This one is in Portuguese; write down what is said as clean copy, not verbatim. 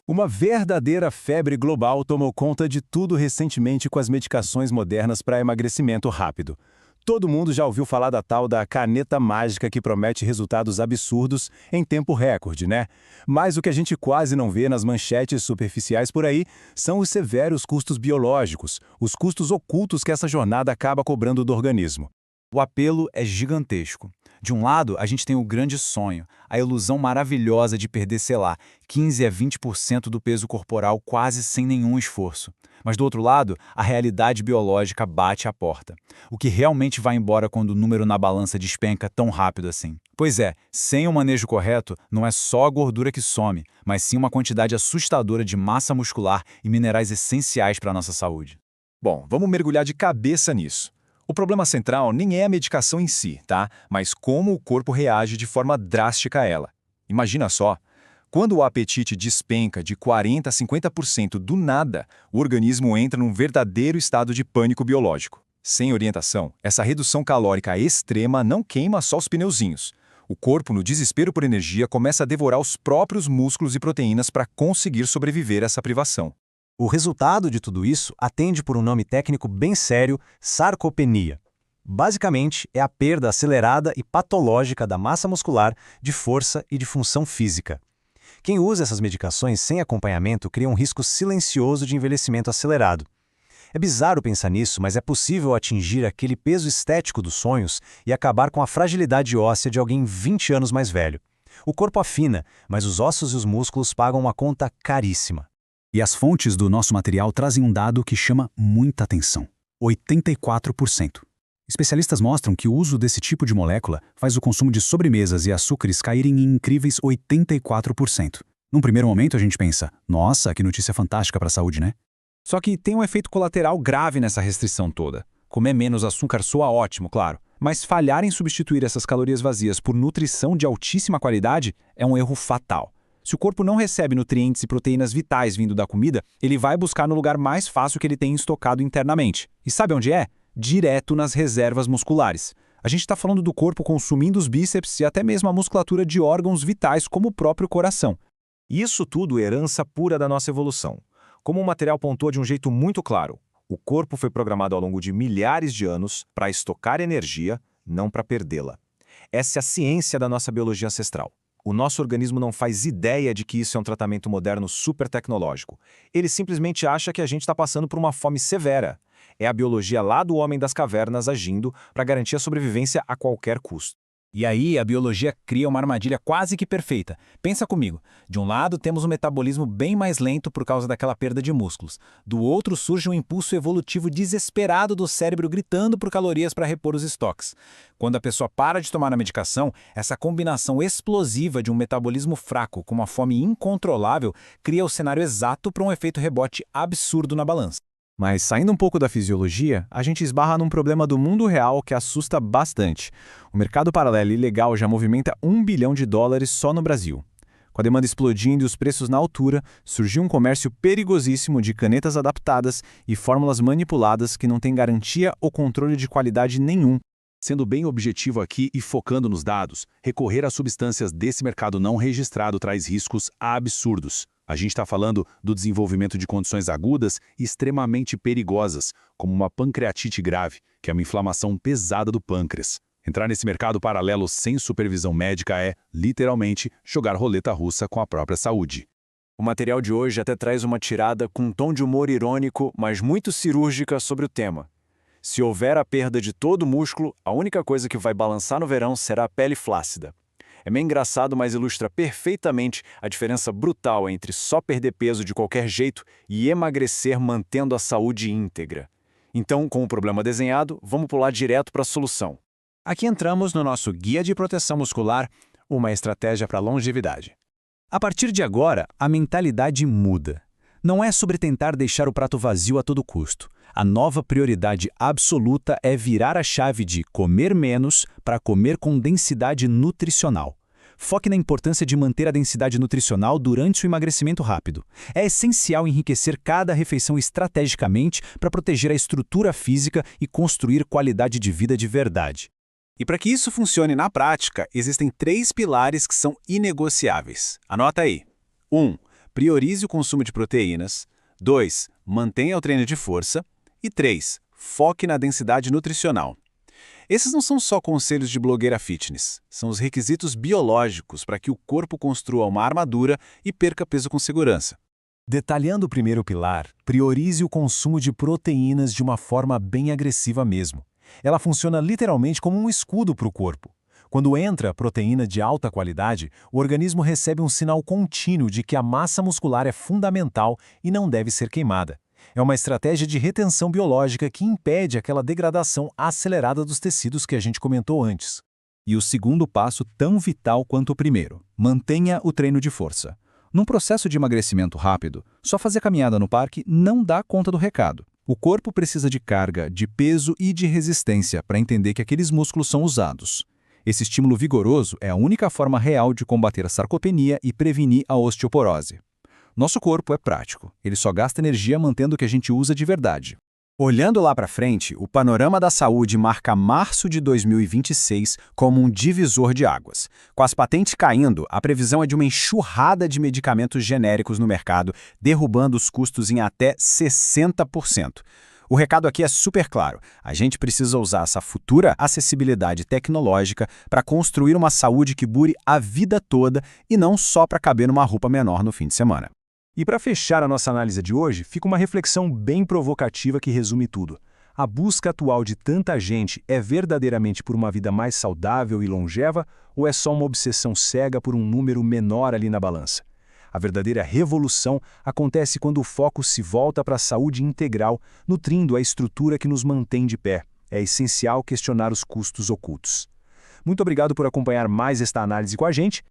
Uma verdadeira febre global tomou conta de tudo recentemente com as medicações modernas para emagrecimento rápido. Todo mundo já ouviu falar da tal da caneta mágica que promete resultados absurdos em tempo recorde, né? Mas o que a gente quase não vê nas manchetes superficiais por aí são os severos custos biológicos, os custos ocultos que essa jornada acaba cobrando do organismo. O apelo é gigantesco. De um lado, a gente tem o grande sonho, a ilusão maravilhosa de perder, sei lá, 15 a 20% do peso corporal quase sem nenhum esforço. Mas do outro lado, a realidade biológica bate à porta. O que realmente vai embora quando o número na balança despenca tão rápido assim? Pois é, sem o manejo correto, não é só a gordura que some, mas sim uma quantidade assustadora de massa muscular e minerais essenciais para a nossa saúde. Bom, vamos mergulhar de cabeça nisso. O problema central nem é a medicação em si, tá? Mas como o corpo reage de forma drástica a ela. Imagina só, quando o apetite despenca de 40% a 50% do nada, o organismo entra num verdadeiro estado de pânico biológico. Sem orientação, essa redução calórica extrema não queima só os pneuzinhos. O corpo, no desespero por energia, começa a devorar os próprios músculos e proteínas para conseguir sobreviver a essa privação. O resultado de tudo isso atende por um nome técnico bem sério, sarcopenia. Basicamente, é a perda acelerada e patológica da massa muscular, de força e de função física. Quem usa essas medicações sem acompanhamento cria um risco silencioso de envelhecimento acelerado. É bizarro pensar nisso, mas é possível atingir aquele peso estético dos sonhos e acabar com a fragilidade óssea de alguém 20 anos mais velho. O corpo afina, mas os ossos e os músculos pagam uma conta caríssima. E as fontes do nosso material trazem um dado que chama muita atenção: 84%. Especialistas mostram que o uso desse tipo de molécula faz o consumo de sobremesas e açúcares caírem em incríveis 84%. Num primeiro momento a gente pensa, nossa, que notícia fantástica para a saúde, né? Só que tem um efeito colateral grave nessa restrição toda. Comer menos açúcar soa ótimo, claro, mas falhar em substituir essas calorias vazias por nutrição de altíssima qualidade é um erro fatal. Se o corpo não recebe nutrientes e proteínas vitais vindo da comida, ele vai buscar no lugar mais fácil que ele tem estocado internamente. E sabe onde é? Direto nas reservas musculares. A gente está falando do corpo consumindo os bíceps e até mesmo a musculatura de órgãos vitais como o próprio coração. Isso tudo é herança pura da nossa evolução. Como o material pontua de um jeito muito claro, o corpo foi programado ao longo de milhares de anos para estocar energia, não para perdê-la. Essa é a ciência da nossa biologia ancestral. O nosso organismo não faz ideia de que isso é um tratamento moderno super tecnológico. Ele simplesmente acha que a gente está passando por uma fome severa. É a biologia lá do homem das cavernas agindo para garantir a sobrevivência a qualquer custo. E aí a biologia cria uma armadilha quase que perfeita. Pensa comigo, de um lado temos um metabolismo bem mais lento por causa daquela perda de músculos. Do outro surge um impulso evolutivo desesperado do cérebro gritando por calorias para repor os estoques. Quando a pessoa para de tomar a medicação, essa combinação explosiva de um metabolismo fraco com uma fome incontrolável cria o cenário exato para um efeito rebote absurdo na balança. Mas saindo um pouco da fisiologia, a gente esbarra num problema do mundo real que assusta bastante. O mercado paralelo ilegal já movimenta US$ 1 bilhão só no Brasil. Com a demanda explodindo e os preços na altura, surgiu um comércio perigosíssimo de canetas adaptadas e fórmulas manipuladas que não têm garantia ou controle de qualidade nenhum. Sendo bem objetivo aqui e focando nos dados, recorrer a substâncias desse mercado não registrado traz riscos absurdos. A gente está falando do desenvolvimento de condições agudas e extremamente perigosas, como uma pancreatite grave, que é uma inflamação pesada do pâncreas. Entrar nesse mercado paralelo sem supervisão médica é, literalmente, jogar roleta russa com a própria saúde. O material de hoje até traz uma tirada com um tom de humor irônico, mas muito cirúrgica sobre o tema. Se houver a perda de todo o músculo, a única coisa que vai balançar no verão será a pele flácida. É meio engraçado, mas ilustra perfeitamente a diferença brutal entre só perder peso de qualquer jeito e emagrecer mantendo a saúde íntegra. Então, com o problema desenhado, vamos pular direto para a solução. Aqui entramos no nosso Guia de Proteção Muscular, uma estratégia para a longevidade. A partir de agora, a mentalidade muda. Não é sobre tentar deixar o prato vazio a todo custo. A nova prioridade absoluta é virar a chave de comer menos para comer com densidade nutricional. Foque na importância de manter a densidade nutricional durante o emagrecimento rápido. É essencial enriquecer cada refeição estrategicamente para proteger a estrutura física e construir qualidade de vida de verdade. E para que isso funcione na prática, existem 3 pilares que são inegociáveis. Anota aí. 1. priorize o consumo de proteínas. 2. Mantenha o treino de força. E 3. Foque na densidade nutricional. Esses não são só conselhos de blogueira fitness, são os requisitos biológicos para que o corpo construa uma armadura e perca peso com segurança. Detalhando o primeiro pilar, priorize o consumo de proteínas de uma forma bem agressiva mesmo. Ela funciona literalmente como um escudo para o corpo. Quando entra proteína de alta qualidade, o organismo recebe um sinal contínuo de que a massa muscular é fundamental e não deve ser queimada. É uma estratégia de retenção biológica que impede aquela degradação acelerada dos tecidos que a gente comentou antes. E o segundo passo, tão vital quanto o primeiro: mantenha o treino de força. Num processo de emagrecimento rápido, só fazer caminhada no parque não dá conta do recado. O corpo precisa de carga, de peso e de resistência para entender que aqueles músculos são usados. Esse estímulo vigoroso é a única forma real de combater a sarcopenia e prevenir a osteoporose. Nosso corpo é prático, ele só gasta energia mantendo o que a gente usa de verdade. Olhando lá para frente, o panorama da saúde marca março de 2026 como um divisor de águas. Com as patentes caindo, a previsão é de uma enxurrada de medicamentos genéricos no mercado, derrubando os custos em até 60%. O recado aqui é super claro. A gente precisa usar essa futura acessibilidade tecnológica para construir uma saúde que dure a vida toda e não só para caber numa roupa menor no fim de semana. E para fechar a nossa análise de hoje, fica uma reflexão bem provocativa que resume tudo. A busca atual de tanta gente é verdadeiramente por uma vida mais saudável e longeva ou é só uma obsessão cega por um número menor ali na balança? A verdadeira revolução acontece quando o foco se volta para a saúde integral, nutrindo a estrutura que nos mantém de pé. É essencial questionar os custos ocultos. Muito obrigado por acompanhar mais esta análise com a gente